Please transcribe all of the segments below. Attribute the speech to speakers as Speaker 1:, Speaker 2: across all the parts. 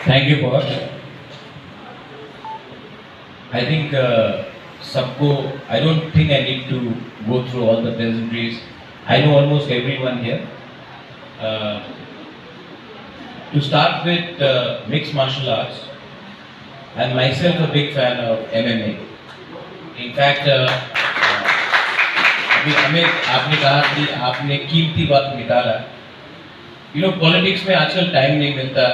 Speaker 1: Thank you बहुत। I think सबको I don't think I need to go through all the pleasantries. I know almost everyone here. To start with mixed martial arts, I'm myself a big fan of MMA. In fact, अभी अमित आपने कहा कि आपने कीमती बात निकाला. Politics में आजकल टाइम नहीं मिलता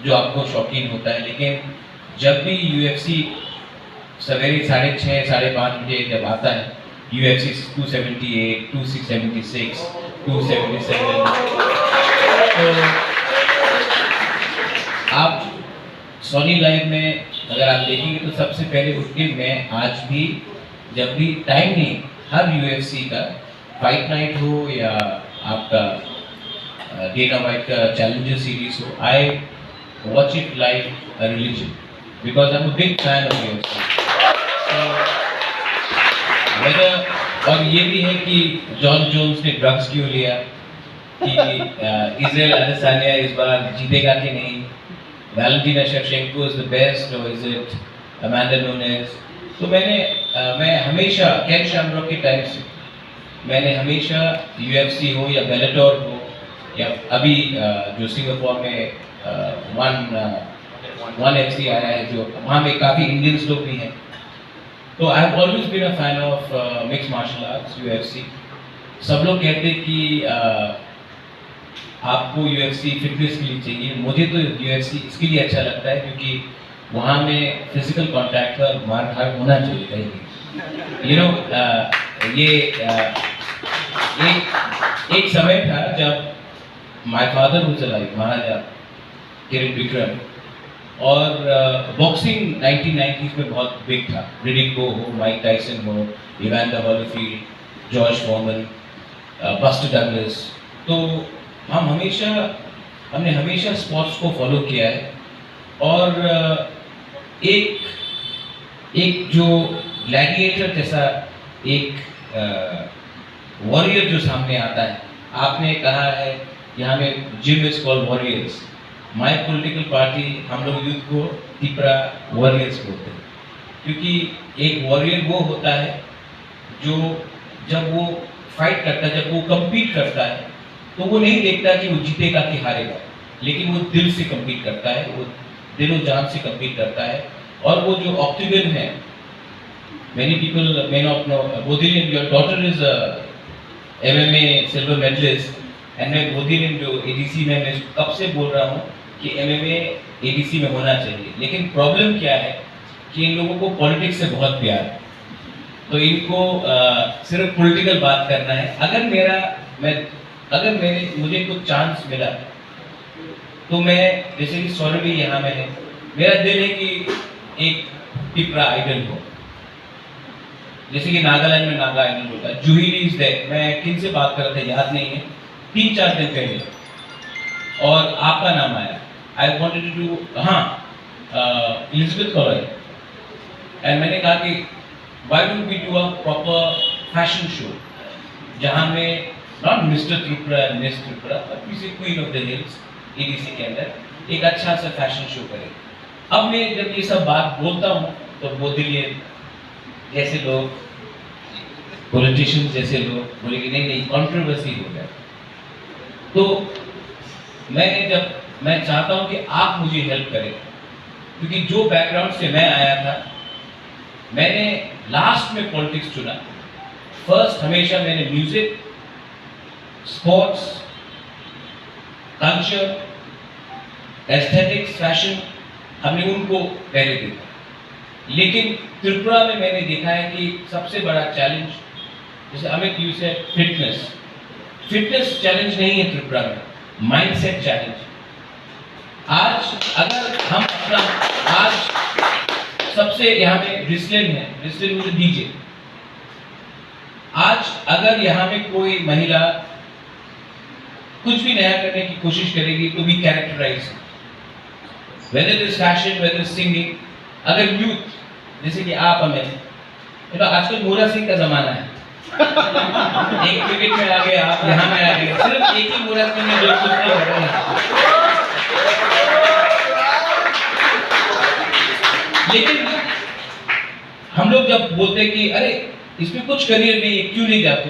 Speaker 1: जो आपको शौकीन होता है, लेकिन जब भी UFC सवेरे 6:30 5:30 बजे जब आता है, UFC 278, 276, 277, तो आप सोनी लाइव में अगर आप देखेंगे तो सबसे पहले उठ के मैं आज भी जब भी टाइम नहीं, हर UFC का फाइट नाइट हो या आपका डेना वाइट का चैलेंजर सीरीज हो, I watch it like a religion because I am a big fan of UFC. और ये भी है कि जॉन जोन्स ने ड्रग्स क्यों लिया, कि इजराइल अदेसानिया इस बार जीतेगा कि नहीं, Valentina Shevchenko is the best और इज इट अमांडा नूनेज. तो मैं हमेशा केन शैमरॉक के टाइम से मैंने हमेशा UFC हो या बेलाटोर हो या अभी जो सिंगापुर में वन FC आया है, जो वहाँ में काफ़ी इंडियंस लोग भी हैं. तो I have always been a fan of mix martial arts UFC. सब लोग कहते हैं कि आपको UFC फिटनेस के लिए चाहिए. मुझे तो UFC इसके लिए अच्छा लगता है क्योंकि वहाँ में फिजिकल कॉन्टैक्ट का मार धाड़ होना चाहिए कहीं. ये एक समय था जब माय फादर वाज अलाइव, महाराजा किरण विक्रम, और बॉक्सिंग 1990s में बहुत बिग था. रिडिक बो हो, माइक टाइसन हो, Evander Holyfield, George Foreman, buster Douglas. तो हमने हमेशा स्पोर्ट्स को फॉलो किया है. और एक जो ग्लैडिएटर जैसा एक वॉरियर जो सामने आता है, आपने कहा है यहाँ में gym is called warriors. My political party हम लोग यूथ को तिपरा वॉरियर्स बोलते हैं, क्योंकि एक वॉरियर वो होता है जो जब वो फाइट करता है, जब वो compete करता है, तो वो नहीं देखता कि वो जीतेगा कि हारेगा, लेकिन वो दिल से compete करता है, वो दिलो जान से compete करता है. और वो जो ऑक्टेगन है, many people may not know, Bodhilin, your daughter is a MMA silver medalist, and मैं बोधिलिन जो ADC में मैं कब से बोल रहा हूँ कि MMA ADC में होना चाहिए. लेकिन प्रॉब्लम क्या है कि इन लोगों को पॉलिटिक्स से बहुत प्यार है, तो इनको सिर्फ पॉलिटिकल बात करना है. अगर मुझे कुछ चांस मिला तो मैं, जैसे कि सौरभ भी यहाँ में है, मेरा दिल है कि एक टिपरा आइडल हो, जैसे कि नागालैंड में नागा आइडल होता है. जूहिली इज देयर. मैं किन से बात कर रहा था याद नहीं है, 3-4 दिन पहले, और आपका नाम आया. I wanted to do Elizabeth collar, and मैंने कहा कि why don't we do a proper fashion show जहाँ में not mister Tripura and miss Tripura but किसी queen of the hills ADC के अंदर एक अच्छा सा फैशन शो करें. अब मैं जब ये सब बात बोलता हूँ तो बोधिलियन जैसे लोग, पॉलिटिशियंस जैसे लोग बोले कि नहीं कंट्रोवर्सी हो गया. तो मैं चाहता हूँ कि आप मुझे हेल्प करें, क्योंकि जो बैकग्राउंड से मैं आया था, मैंने लास्ट में पॉलिटिक्स चुना. फर्स्ट हमेशा मैंने music, sports, culture, aesthetics, fashion, हमने उनको पहले देखा. लेकिन त्रिपुरा में मैंने देखा है कि सबसे बड़ा चैलेंज, जैसे अमित यू से फिटनेस चैलेंज नहीं है त्रिपुरा में, माइंडसेट चैलेंज. आज अगर हम आज सबसे यहाँ में रिस्लिन है, रिस्लिन मुझे दीजिए. आज अगर यहाँ में कोई महिला कुछ भी नया करने की कोशिश करेगी तो भी characterise, whether it is fashion, whether it is singing. अगर यूथ जैसे कि आप हमें, आजकल मोरा सिंह का जमाना है, एक क्रिकेट में आ गए, आप यहाँ में आ गए, सिर्फ एक ही मोरा सिंह में जो कुछ नहीं हो रहा है. लेकिन हम लोग जब बोलते कि अरे इसमें कुछ करियर नहीं है, क्यों नहीं जाते?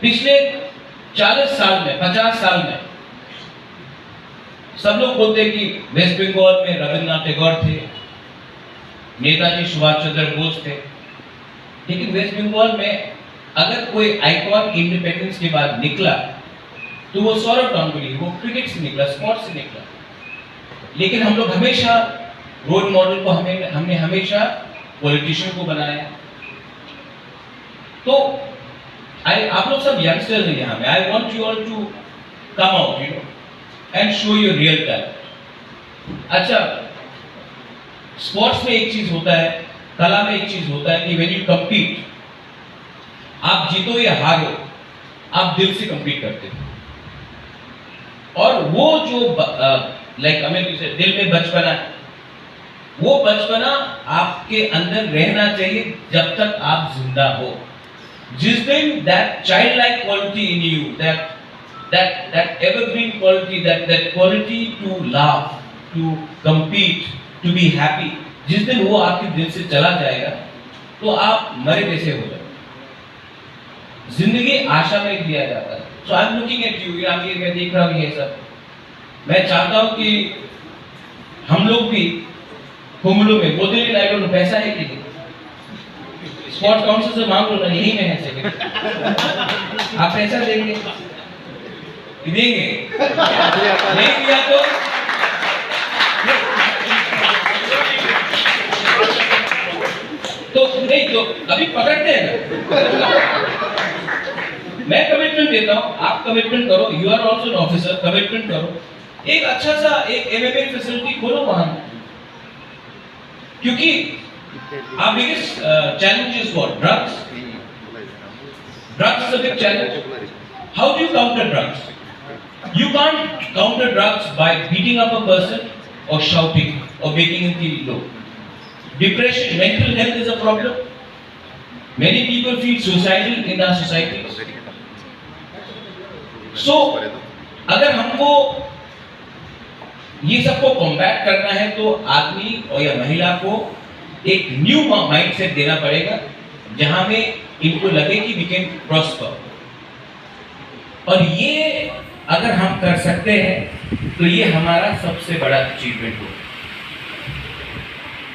Speaker 1: पिछले 40 साल में, 50 साल में सब लोग बोलते कि वेस्ट बंगाल में रविंद्रनाथ टैगोर थे, नेताजी सुभाष चंद्र बोस थे, लेकिन वेस्ट बंगाल में अगर कोई आइकॉन इंडिपेंडेंस के बाद निकला तो वो सौरभ गांगुली, वो क्रिकेट से निकला, स्पोर्ट्स से निकला। लेकिन हम लोग हमेशा रोल मॉडल को हमने हमेशा पॉलिटिशियन को बनाया। तो आप लोग सब यंगस्टर्स हैं यहाँ में, I want you all to come out, you know, and show your real talent. अच्छा, स्पोर्ट्स में एक चीज होता है, कला में एक चीज होता है कि व्हेन यू कम्पीट, आप जीतो या हारो, आप दिल से कम्पीट करते हो। और वो जो लाइक हमें दिल में बचपना है, वो बचपना आपके अंदर रहना चाहिए जब तक आप जिंदा हो। जिस दिन that childlike quality in you, that evergreen quality, that quality to laugh, to compete, to be happy, जिस दिन वो आपके दिल से चला जाएगा तो आप मरे जैसे हो जाओगे। जिंदगी आशा में दिया जाता है। So I'm looking at you, मैं देख रहा हूँ ये सब। मैं चाहता हूँ कि हम लोग भी कुमलो में बोलते हैं लाइक पैसा है कि नहीं, स्पोर्ट्स काउंसिल से मांग लो ना, यही में है सेकंड। आप पैसा देंगे? देंगे? नहीं दिया तो नहीं, तो अभी पकड़ते हैं ना। मैं कमिटमेंट देता हूँ, आप कमिटमेंट करो, you are also an officer, commitment करो, एक अच्छा सा एक एमएमए फैसिलिटी खोलो वहां। क्योंकि our biggest challenge is what? Drugs. Drugs is a big challenge. How do you counter drugs? You can't counter drugs by beating up a person or shouting or making him feel low. Depression, mental health is a problem. Many people feel suicidal in our society. So, अगर हमको ये सबको combat करना है तो आदमी और या महिला को एक न्यू माइंडसेट देना पड़ेगा, जहां में इनको लगे कि वी कैन प्रॉस्पर। और ये अगर हम कर सकते हैं तो ये हमारा सबसे बड़ा अचीवमेंट होगा।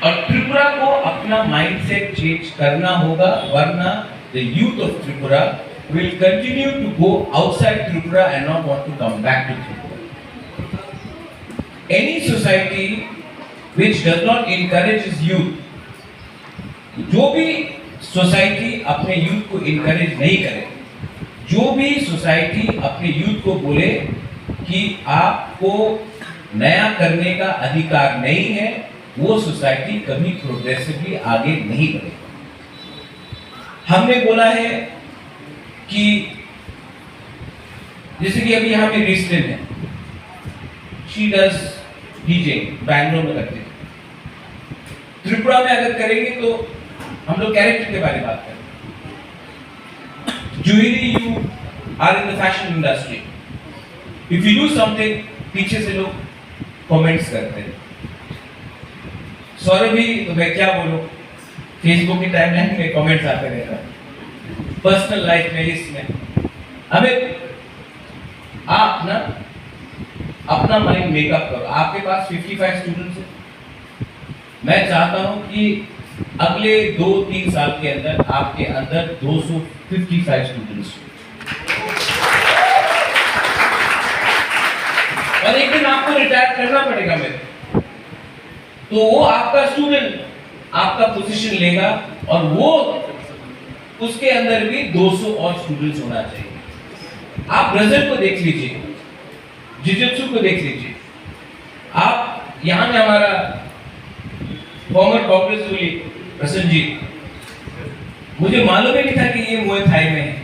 Speaker 1: और त्रिपुरा को अपना माइंडसेट चेंज करना होगा, वरना the youth of Tripura will continue to go outside Tripura and not want to come back to Tripura. Any society which does not encourage its youth, जो भी सोसाइटी अपने यूथ को इनकरेज नहीं करे, जो भी सोसाइटी अपने यूथ को बोले कि आपको नया करने का अधिकार नहीं है, वो सोसाइटी कभी प्रोग्रेसिवली आगे नहीं बढ़ेगी। हमने बोला है कि जैसे कि अभी यहाँ पे रिस्टन है, शी डज डीजे, बैंगलोर में करते हैं। त्रिपुरा में अगर करेंगे तो हम लोग कैरेक्टर के बारे में बात करें। जूहिरी, you are in the fashion industry, if you do something, पीछे से लोग कमेंट्स करते हैं। सौरभ भी, तो मैं क्या बोलूं, फेसबुक की टाइमलाइन में कमेंट्स आते रहता है, पर्सनल लाइफ में, इसमें हमें आप ना अपना माइंड मेकअप करो। आपके पास 55 स्टूडेंट्स हैं, मैं चाहता हूं कि अगले 2-3 साल के अंदर आपके अंदर 255 स्टूडेंट्स हो। और एक दिन आपको रिटायर करना पड़ेगा मेरे, तो वो आपका स्टूडेंट आपका पोजीशन लेगा, और वो उसके अंदर भी 200 और स्टूडेंट्स होना चाहिए। आप ब्राजील को देख लीजिए, जिजित्सु को देख लीजिए। आप यहाँ में हमारा फॉर्मर कांग्रेस रूली प्रसन्नजीत, मुझे मालूम ही नहीं था कि ये मुए थाई में है।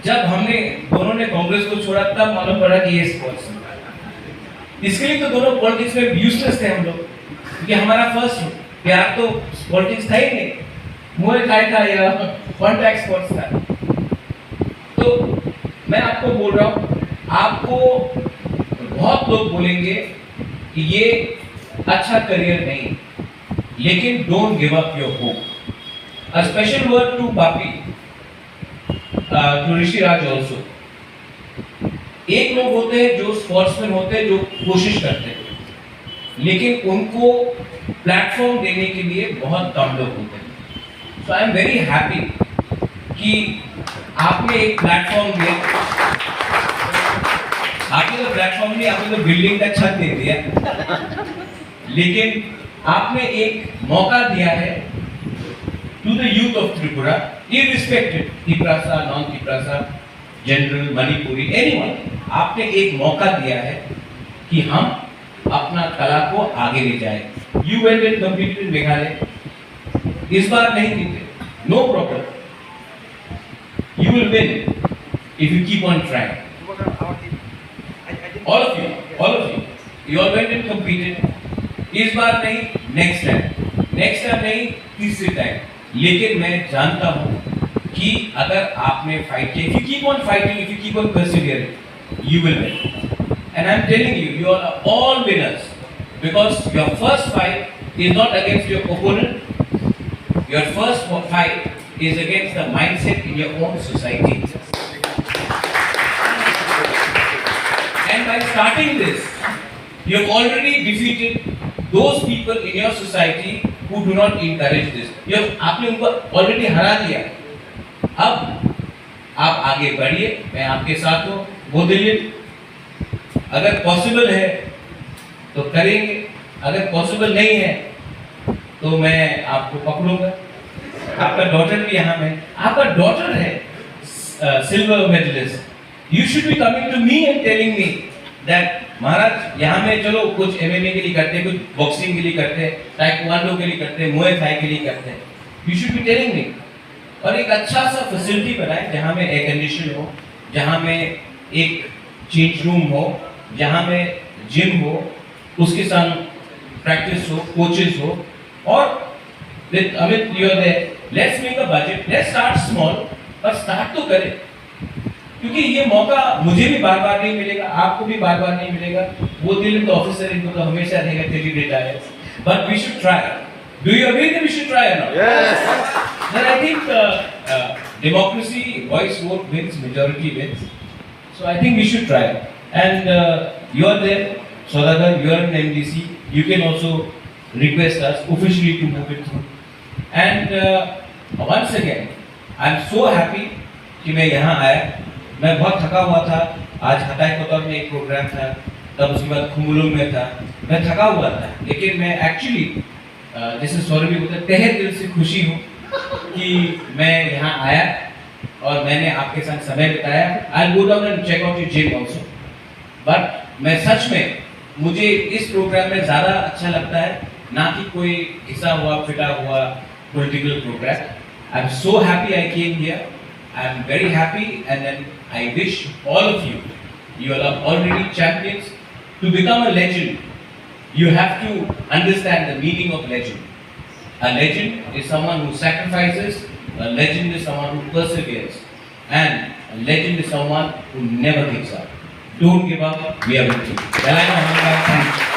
Speaker 1: जब हमने दोनों ने कांग्रेस को छोड़ा तब मालूम पड़ा कि ये स्पोर्ट्स है। इसके लिए तो दोनों पॉलिटिक्स में यूजलेस थे हम लोग, क्योंकि हमारा फर्स्ट प्यार तो पॉलिटिक्स था ही नहीं, मुए थाई था या कॉन्टैक्ट स्पोर्ट्स था। तो मैं आपको बोल रहा हूँ, आपको बहुत लोग बोलेंगे कि ये अच्छा करियर नहीं, लेकिन don't give up your hope. A special word to Papi, to Rishiraj also. एक लोग होते हैं जो स्पोर्ट्समैन होते हैं, जो कोशिश करते हैं, लेकिन उनको प्लेटफॉर्म देने के लिए बहुत कम लोग होते हैं। सो आई एम वेरी हैप्पी कि आपने एक प्लेटफॉर्म दिया, आपने तो प्लेटफॉर्म नहीं, आपने तो बिल्डिंग का छत दे दिया, लेकिन आपने एक मौका दिया है to the youth of Tripura, irrespective Tiprasa, non Tiprasa, general, Manipuri, anyone. आपने एक मौका दिया है कि हम अपना कला को आगे ले जाए। You went and competed in Meghalaya, इस बार नहीं जीते, no problem, you will win if you keep on trying. All of you all went and competed. इस बार नहीं, next time नहीं, तीसरे टाइम। लेकिन मैं जानता हूँ कि अगर आपने फाइट किया, if you keep on fighting, if you keep on persevering, you will win. And I'm telling you, you are all winners, because your first fight is not against your opponent. Your first fight is against the mindset in your own society. And by starting this, you have already defeated those people in your society who do not encourage this. आपने उनको already हरा दिया। अब आप आगे बढ़िए, मैं आपके साथ हूँ। वो दिल्ली, अगर पॉसिबल है तो करेंगे, अगर पॉसिबल नहीं है तो मैं आपको पकड़ूंगा। आपका डॉटर भी यहाँ में, आपका डॉटर है silver medalist. You should be coming to me and telling me that महाराज यहाँ में चलो कुछ एमएमए के लिए करते हैं, कुछ बॉक्सिंग के लिए करते हैं, ताइक्वांडो के लिए करते हैं, मुए थाई के लिए करते हैं। You should be telling me. और एक अच्छा सा फैसिलिटी बनाए जहाँ में एयर कंडीशन हो, जहाँ में एक चेंज रूम हो, जहाँ में जिम हो, उसके साथ प्रैक्टिस हो, कोचेस हो। और with Amit, you are there. Let's make a budget. Let's start small, पर start तो करें, क्योंकि ये मौका मुझे भी बार बार नहीं मिलेगा, आपको भी बार बार नहीं मिलेगा। वो दिल तो ऑफिसर इनको तो हमेशा रहेगा till you retire. But we should try. Do you agree that we should try or not? Yes. Then I think democracy, voice vote wins, majority wins. So I think we should try. And you are there, Saudagar, you are in MDC. You can also request us officially to move it through. And once again, I'm so happy कि मैं यहाँ आया। मैं बहुत थका हुआ था, आज हटाई कोतवाल में एक प्रोग्राम था, तब उसके बाद खुमुलुंग में था, मैं थका हुआ था, लेकिन मैं एक्चुअली जैसे सौरभ भी बोलते हैं, तहे दिल से खुशी हूँ कि मैं यहाँ आया और मैंने आपके साथ समय बिताया। I'll go down and check out your gym also. But मैं सच में, मुझे इस प्रोग्राम में ज़्यादा अच्छा लगता है, ना कि कोई घिसा हुआ फिटा हुआ political program. I'm so happy I came here. I'm very happy, and then I wish all of you, you all are already champions. To become a legend, you have to understand the meaning of legend. A legend is someone who sacrifices, a legend is someone who perseveres, and a legend is someone who never gives up. Don't give up, we are with you. Thank you.